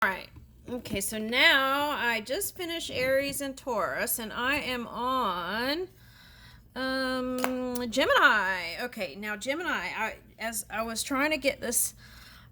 All right. Okay, so now I just finished Aries and Taurus, and I am on Gemini. Okay, now Gemini, as I was trying to get this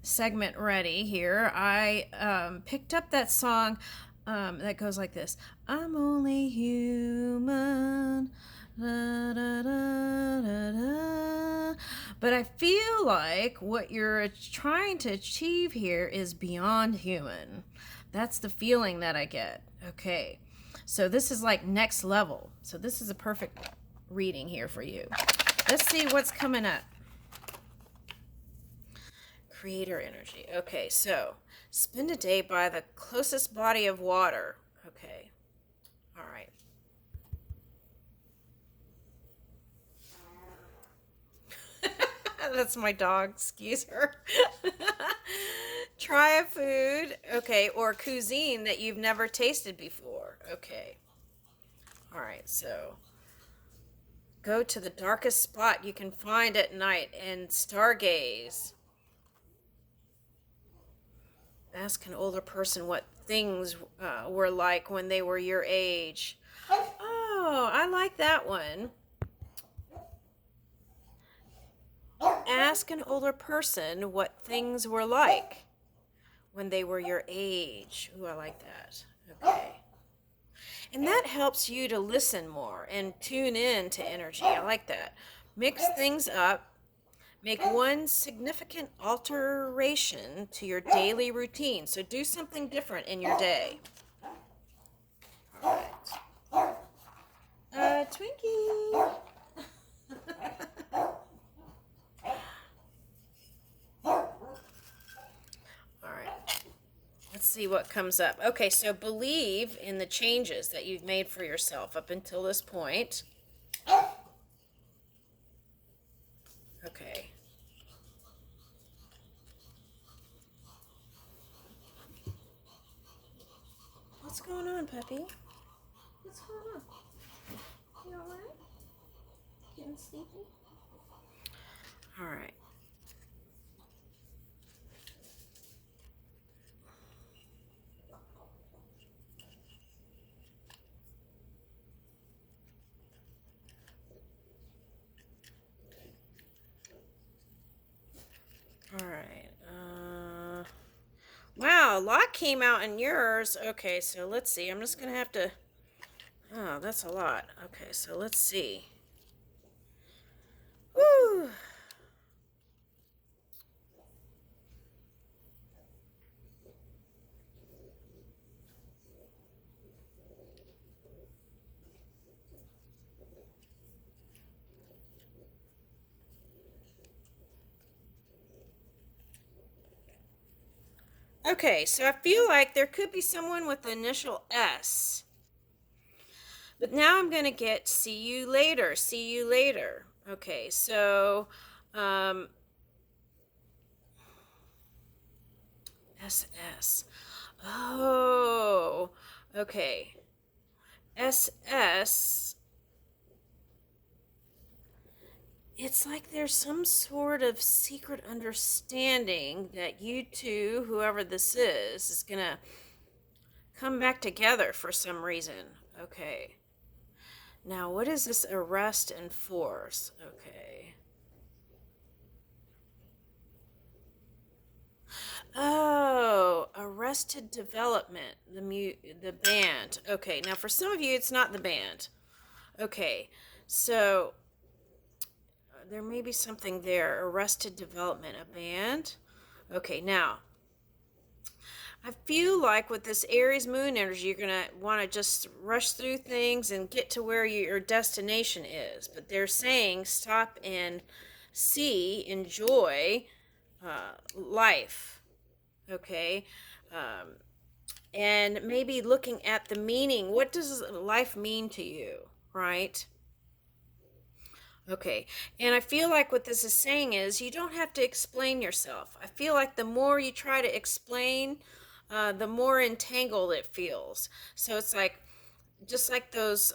segment ready here, I picked up that song that goes like this. I'm only human. Da, da, da, da, da. But I feel like what you're trying to achieve here is beyond human. That's the feeling that I get. Okay. So this is like next level. So this is a perfect reading here for you. Let's see what's coming up. Creator energy. Okay, so spend a day by the closest body of water. Okay. All right. That's my dog. Excuse her. Try a food, okay, or cuisine that you've never tasted before. Okay. All right, so go to the darkest spot you can find at night and stargaze. Ask an older person what things were like when they were your age. Oh, I like that one. Ask an older person what things were like when they were your age. Ooh, I like that. Okay. And that helps you to listen more and tune in to energy. I like that. Mix things up. Make one significant alteration to your daily routine. So do something different in your day. All right. Twinkie. All right. Let's see what comes up. Okay, so believe in the changes that you've made for yourself up until this point. Okay. What's going on, puppy? What's going on? You all right? Getting sleepy? All right. All right. Wow, a lot came out in yours. Okay, so let's see. I'm just going to have to... Oh, that's a lot. Okay, so let's see. Woo! Okay, so I feel like there could be someone with the initial S. But now I'm going to get see you later, see you later. Okay, so SS. Oh, okay. SS. It's like there's some sort of secret understanding that you two, whoever this is going to come back together for some reason. Okay. Now, what is this arrest and force? Okay. Oh, Arrested Development, the band. Okay, now for some of you, it's not the band. Okay, so there may be something there. Arrested Development, a band. Okay, now I feel like with this Aries moon energy, you're going to want to just rush through things and get to where your destination is. But they're saying stop and enjoy life. Okay. And maybe looking at the meaning. What does life mean to you? Right? Okay. And I feel like what this is saying is you don't have to explain yourself. I feel like the more you try to explain, the more entangled it feels. So it's like, just like those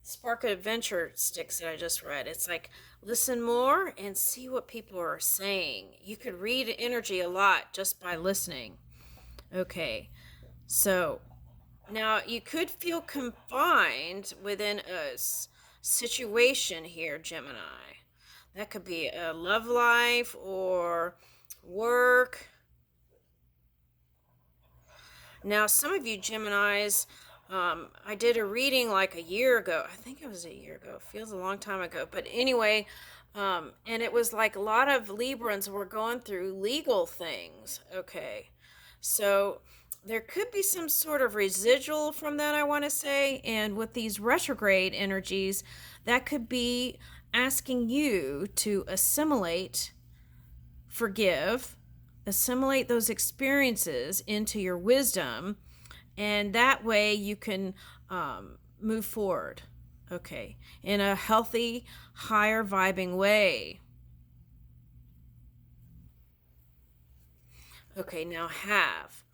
Spark of Adventure sticks that I just read. It's like, listen more and see what people are saying. You could read energy a lot just by listening. Okay, so now you could feel confined within a situation here, Gemini. That could be a love life or work. Now, some of you Geminis, I did a reading like a year ago. I think it was a year ago. Feels a long time ago. But anyway, and it was like a lot of Librans were going through legal things. Okay. So there could be some sort of residual from that, I want to say. And with these retrograde energies, that could be asking you to assimilate, forgive, assimilate those experiences into your wisdom, and that way you can move forward, okay, in a healthy, higher vibing way. Okay, now have.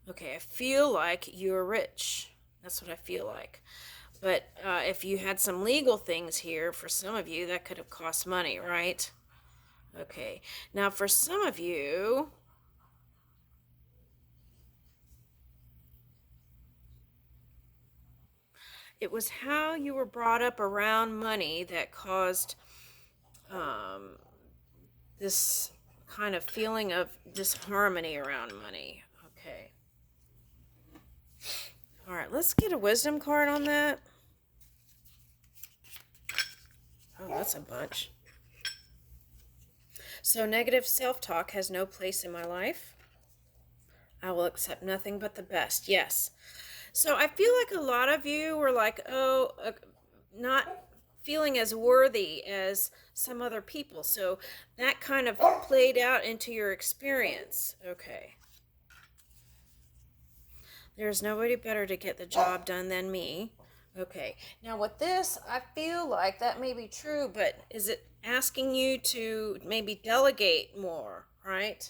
Okay, I feel like you're rich. That's what I feel like. But if you had some legal things here, for some of you, that could have cost money, right? Okay, now for some of you, it was how you were brought up around money that caused um, this kind of feeling of disharmony around money. Okay. All right, let's get a wisdom card on that. Oh, that's a bunch. So, negative self talk has no place in my life. I will accept nothing but the best. Yes. So, I feel like a lot of you were like, oh, not feeling as worthy as some other people. So, that kind of played out into your experience. Okay. There's nobody better to get the job done than me. Okay. Now, with this, I feel like that may be true, but is it asking you to maybe delegate more, right?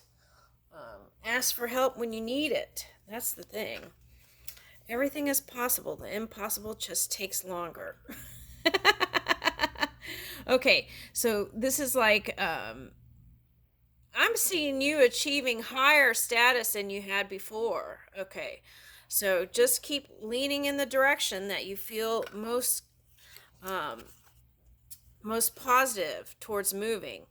Ask for help when you need it. That's the thing. Everything is possible. The impossible just takes longer. Okay, so this is like I'm seeing you achieving higher status than you had before. Okay. So just keep leaning in the direction that you feel um, most positive towards moving.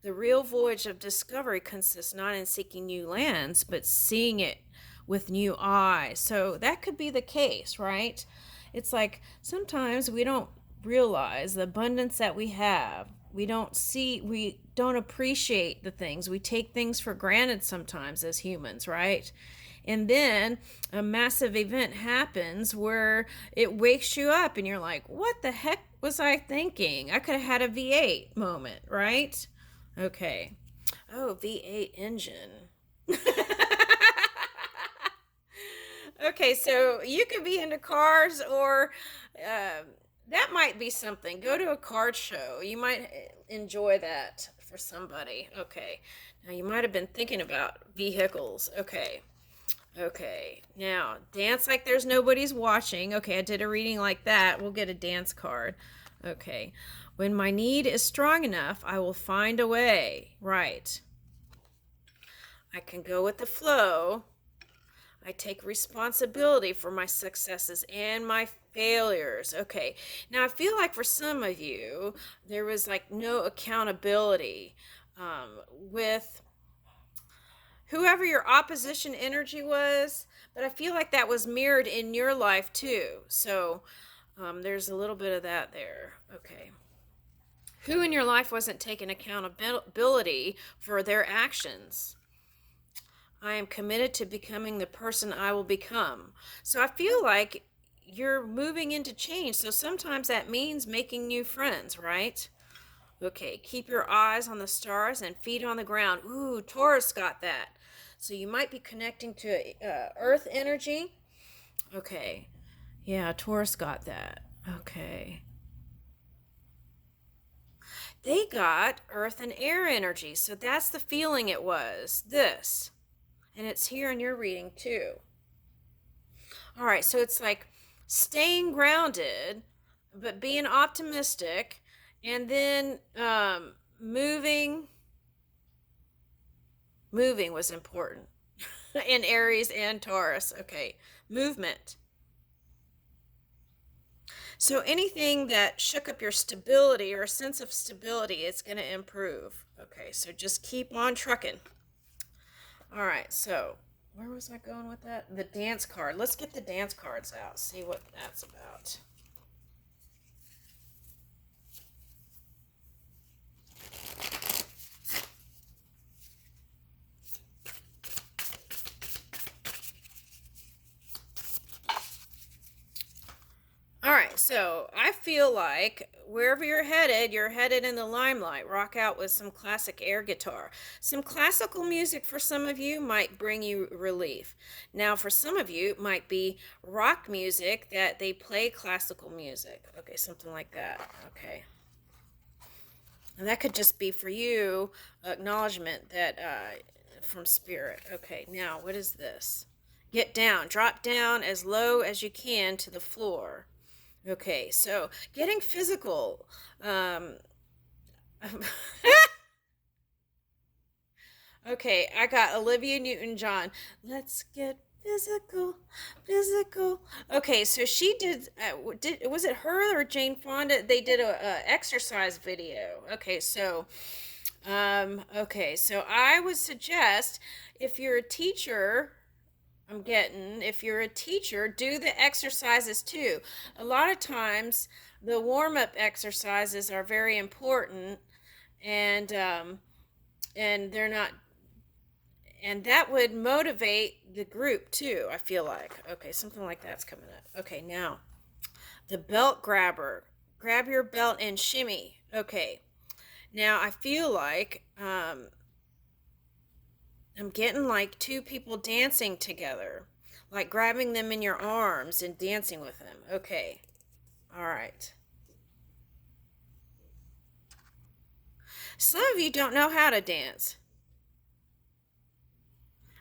The real voyage of discovery consists not in seeking new lands, but seeing it with new eyes. So that could be the case, right? It's like sometimes we don't realize the abundance that we have. We don't appreciate the things. We take things for granted sometimes as humans, right? And then a massive event happens where it wakes you up and you're like, what the heck was I thinking? I could have had a V8 moment, right? Okay. Oh, V8 engine. Okay, so you could be into cars, or that might be something. Go to a card show. You might enjoy that for somebody. Okay. Now, you might have been thinking about vehicles. Okay. Okay. Now, dance like there's nobody's watching. Okay, I did a reading like that. We'll get a dance card. Okay. When my need is strong enough, I will find a way. Right. I can go with the flow. I take responsibility for my successes and my failures. Okay. Now, I feel like for some of you, there was like no accountability with whoever your opposition energy was, but I feel like that was mirrored in your life too. So there's a little bit of that there. Okay. Who in your life wasn't taking accountability for their actions? I am committed to becoming the person I will become. So I feel like you're moving into change. So sometimes that means making new friends, right? Okay, keep your eyes on the stars and feet on the ground. Ooh, Taurus got that. So you might be connecting to earth energy. Okay. Yeah, Taurus got that. Okay. They got earth and air energy. So that's the feeling it was. This. And it's here in your reading too. All right, so it's like staying grounded, but being optimistic, and then moving. Moving was important. in Aries and Taurus. Okay, movement. So anything that shook up your stability or sense of stability, it's going to improve. Okay, so just keep on trucking. All right, so where was I going with that? The dance card. Let's get the dance cards out, see what that's about. All right, so I feel like wherever you're headed in the limelight. Rock out with some classic air guitar. Some classical music for some of you might bring you relief. Now, for some of you, it might be rock music that they play classical music. Okay, something like that. Okay. And that could just be for you acknowledgement that from spirit. Okay, now what is this? Get down, drop down as low as you can to the floor. Okay, so getting physical. Okay, I got Olivia Newton-John. Let's get physical, physical. Okay, so she did was it her or Jane Fonda? They did a exercise video. Okay, so I would suggest if you're a teacher, if you're a teacher, do the exercises too. A lot of times, the warm-up exercises are very important, and they're not, and that would motivate the group too. I feel like okay, something like that's coming up. Okay, now the belt grabber. Grab your belt and shimmy. Okay, now I feel like I'm getting like two people dancing together, like grabbing them in your arms and dancing with them. Okay. All right. Some of you don't know how to dance.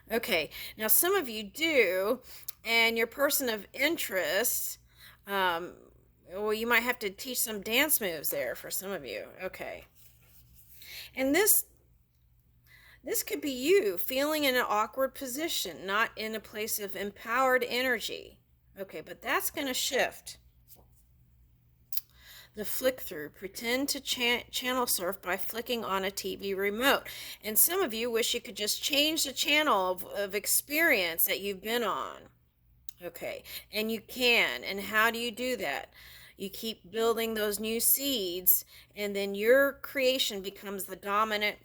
Okay. Now, some of you do, and your person of interest, um, well, you might have to teach some dance moves there for some of you. Okay. And this could be you feeling in an awkward position, not in a place of empowered energy. Okay, but that's going to shift. The flick through. Pretend to channel surf by flicking on a TV remote. And some of you wish you could just change the channel of experience that you've been on. Okay, and you can. And how do you do that? You keep building those new seeds, and then your creation becomes the dominant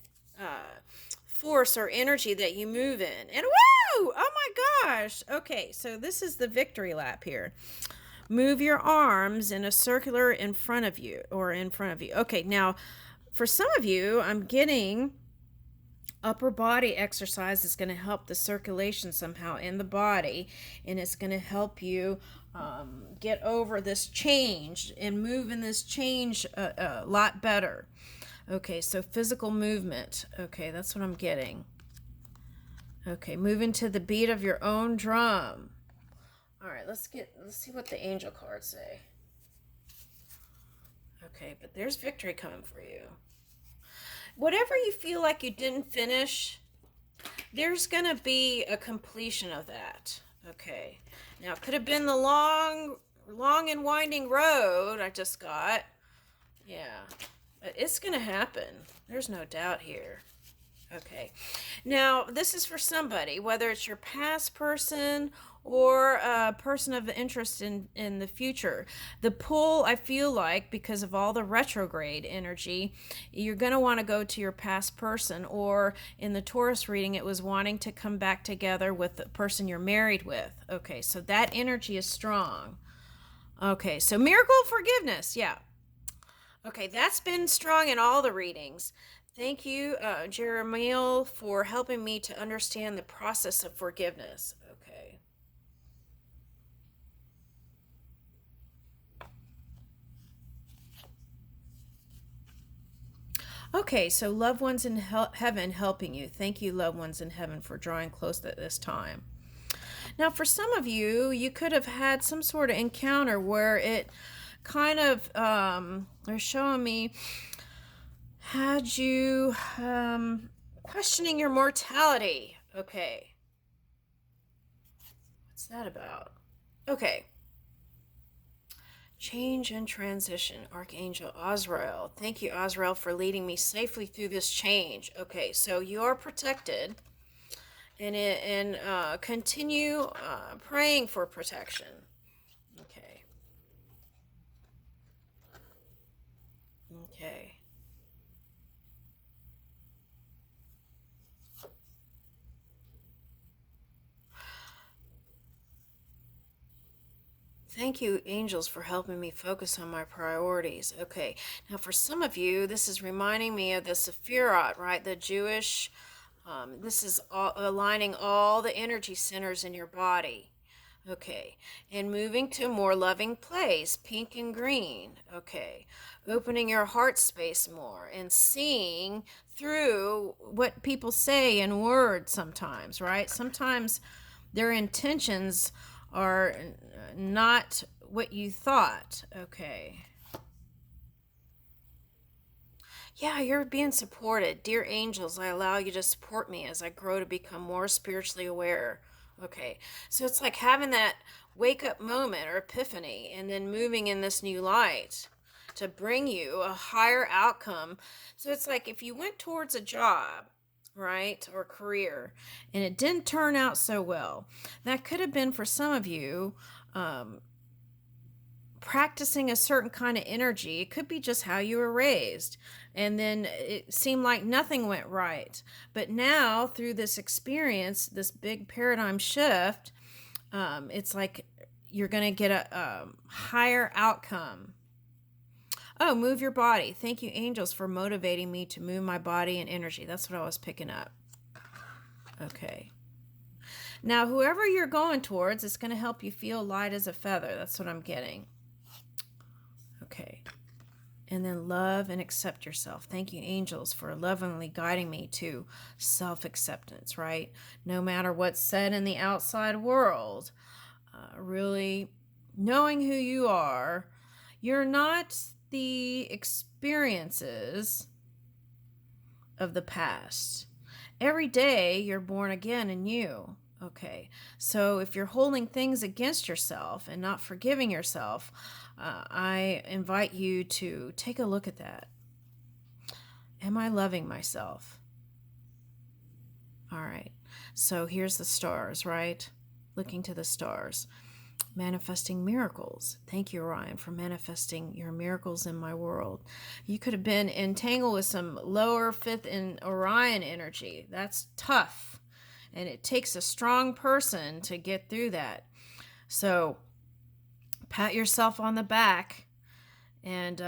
force or energy that you move in. And woo! Oh my gosh! Okay, so this is the victory lap here. Move your arms in a circular in front of you. Okay, now for some of you, I'm getting upper body exercise is going to help the circulation somehow in the body, and it's going to help you get over this change and move in this change a lot better. Okay, so physical movement. Okay, that's what I'm getting. Okay, moving to the beat of your own drum. All right, let's see what the angel cards say. Okay, but there's victory coming for you. Whatever you feel like you didn't finish, there's going to be a completion of that. Okay. Now, it could have been the long and winding road I just got. Yeah. But it's going to happen. There's no doubt here. Okay. Now, this is for somebody, whether it's your past person or a person of interest in the future. The pull, I feel like, because of all the retrograde energy, you're going to want to go to your past person, or in the Taurus reading, it was wanting to come back together with the person you're married with. Okay, so that energy is strong. Okay, so miracle forgiveness, yeah. Okay, that's been strong in all the readings. Thank you, Jeremiel, for helping me to understand the process of forgiveness. Okay. Okay, so loved ones in heaven helping you. Thank you, loved ones in heaven, for drawing close at this time. Now, for some of you, you could have had some sort of encounter where it kind of, they're showing me, had you questioning your mortality. Okay. that about? Okay. Change and transition. Archangel Azrael. Thank you, Azrael, for leading me safely through this change. Okay, so you are protected, and continue praying for protection. Okay. Okay. Thank you, angels, for helping me focus on my priorities. Okay, now for some of you, this is reminding me of the Sephirot, right? The Jewish, this is aligning all the energy centers in your body. Okay, and moving to a more loving place, pink and green. Okay, opening your heart space more and seeing through what people say in words sometimes, right? Sometimes their intentions are not what you thought. Okay. Yeah, you're being supported. Dear angels, I allow you to support me as I grow to become more spiritually aware. Okay. So it's like having that wake up moment or epiphany and then moving in this new light to bring you a higher outcome. So it's like if you went towards a job, right, or career, and it didn't turn out so well, that could have been for some of you um, practicing a certain kind of energy. It could be just how you were raised. And then it seemed like nothing went right. But now, through this experience, this big paradigm shift, it's like you're going to get a higher outcome. Oh, move your body. Thank you, angels, for motivating me to move my body and energy. That's what I was picking up. Okay. Now, whoever you're going towards, it's going to help you feel light as a feather. That's what I'm getting. Okay. And then love and accept yourself. Thank you, angels, for lovingly guiding me to self acceptance, right? No matter what's said in the outside world, really knowing who you are, you're not the experiences of the past. Every day you're born again in you. Okay, so if you're holding things against yourself and not forgiving yourself, I invite you to take a look at that. Am I loving myself? All right, so here's the stars, right? Looking to the stars. Manifesting miracles. Thank you, Orion, for manifesting your miracles in my world. You could have been entangled with some lower fifth in Orion energy. That's tough. And it takes a strong person to get through that. So pat yourself on the back and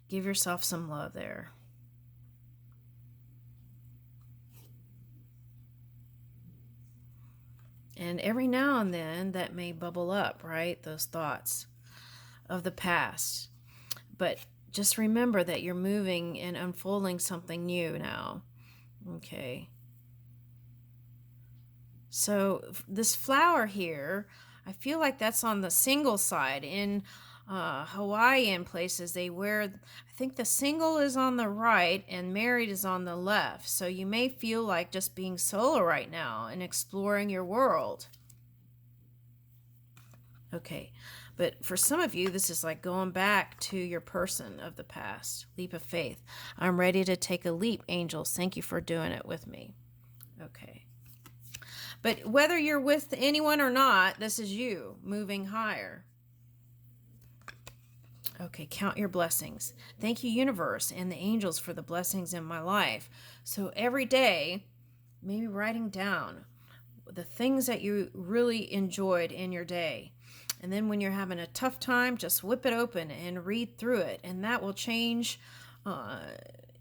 give yourself some love there. And every now and then that may bubble up, right? Those thoughts of the past. But just remember that you're moving and unfolding something new now. Okay. So this flower here, I feel like that's on the single side. In Hawaiian places, they wear, I think the single is on the right and married is on the left. So you may feel like just being solo right now and exploring your world. Okay, but for some of you, this is like going back to your person of the past. Leap of faith. I'm ready to take a leap, angels. Thank you for doing it with me. Okay. But whether you're with anyone or not, this is you moving higher. Okay, count your blessings. Thank you, universe, and the angels for the blessings in my life. So every day, maybe writing down the things that you really enjoyed in your day. And then when you're having a tough time, just whip it open and read through it. And that will change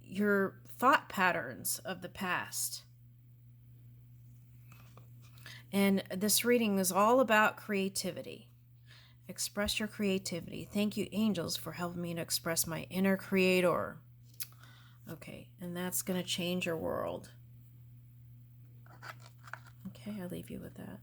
your thought patterns of the past. And this reading is all about creativity. Express your creativity. Thank you, angels, for helping me to express my inner creator. Okay, and that's going to change your world. Okay, I'll leave you with that.